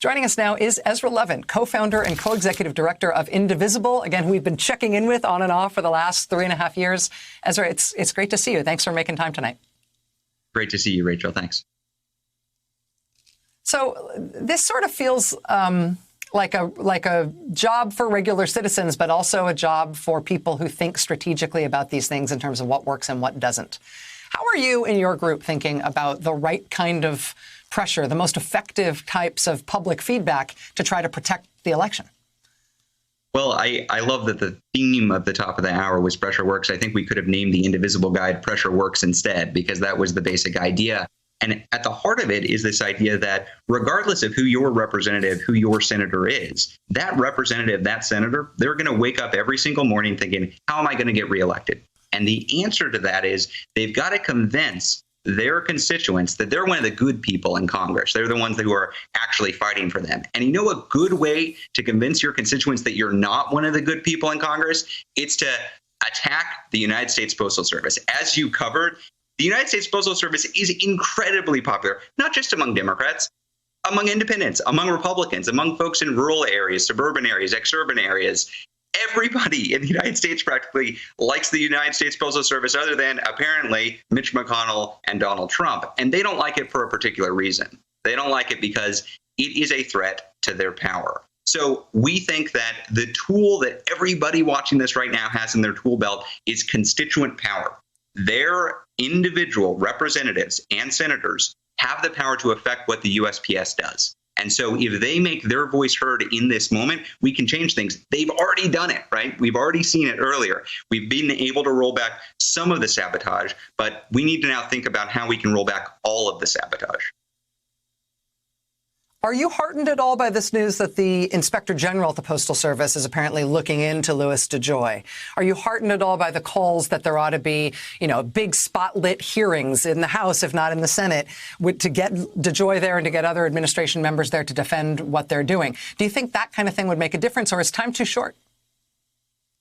Joining us now is Ezra Levin, co-founder and co-executive director of Indivisible, again, who we've been checking in with on and off for the last 3.5 years. Ezra, it's great to see you. Thanks for making time tonight. Great to see you, Rachel. Thanks. So this sort of feels like a job for regular citizens, but also a job for people who think strategically about these things in terms of what works and what doesn't. How are you and your group thinking about the right kind of pressure, the most effective types of public feedback to try to protect the election? Well, I love that the theme of the top of the hour was Pressure Works. I think we could have named the Indivisible Guide Pressure Works instead, because that was the basic idea. And at the heart of it is this idea that regardless of who your representative, who your senator is, that representative, that senator, they're going to wake up every single morning thinking, how am I going to get reelected? And the answer to that is they've got to convince their constituents that they're one of the good people in Congress. They're the ones who are actually fighting for them. And you know a good way to convince your constituents that you're not one of the good people in Congress? It's to attack the United States Postal Service. As you covered, the United States Postal Service is incredibly popular, not just among Democrats, among independents, among Republicans, among folks in rural areas, suburban areas, exurban areas. Everybody in the United States practically likes the United States Postal Service other than apparently Mitch McConnell and Donald Trump. And they don't like it for a particular reason. They don't like it because it is a threat to their power. So we think that the tool that everybody watching this right now has in their tool belt is constituent power. Their individual representatives and senators have the power to affect what the USPS does. And so if they make their voice heard in this moment, we can change things. They've already done it, right? We've already seen it earlier. We've been able to roll back some of the sabotage, but we need to now think about how we can roll back all of the sabotage. Are you heartened at all by this news that the Inspector General at the Postal Service is apparently looking into Louis DeJoy? Are you heartened at all by the calls that there ought to be, big spotlit hearings in the House, if not in the Senate, to get DeJoy there and to get other administration members there to defend what they're doing? Do you think that kind of thing would make a difference, or is time too short?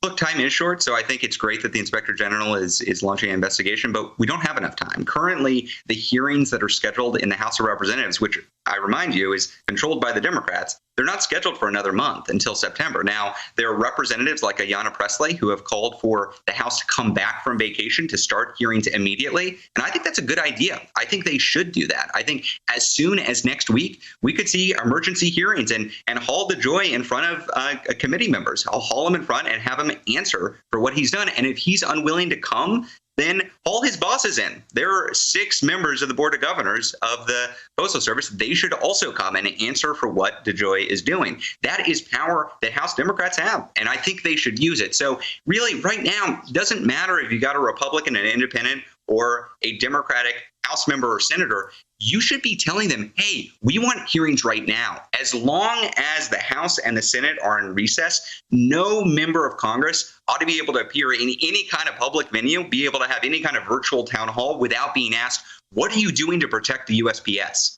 Look, time is short, so I think it's great that the Inspector General is launching an investigation, but we don't have enough time. Currently, the hearings that are scheduled in the House of Representatives, which I remind you is controlled by the Democrats, they're not scheduled for another month until September. Now, there are representatives like Ayanna Pressley who have called for the House to come back from vacation to start hearings immediately. And I think that's a good idea. I think they should do that. I think as soon as next week, we could see emergency hearings and haul DeJoy in front of committee members. I'll haul him in front and have him answer for what he's done. And if he's unwilling to come, then haul his bosses in. There are 6 members of the Board of Governors of the Postal Service. They should also come and answer for what DeJoy is doing. That is power that House Democrats have, and I think they should use it. So really, right now, it doesn't matter if you got a Republican, an independent, or a Democratic House member or senator. You should be telling them, hey, we want hearings right now. As long as the House and the Senate are in recess, no member of Congress ought to be able to appear in any kind of public venue, be able to have any kind of virtual town hall without being asked, what are you doing to protect the USPS?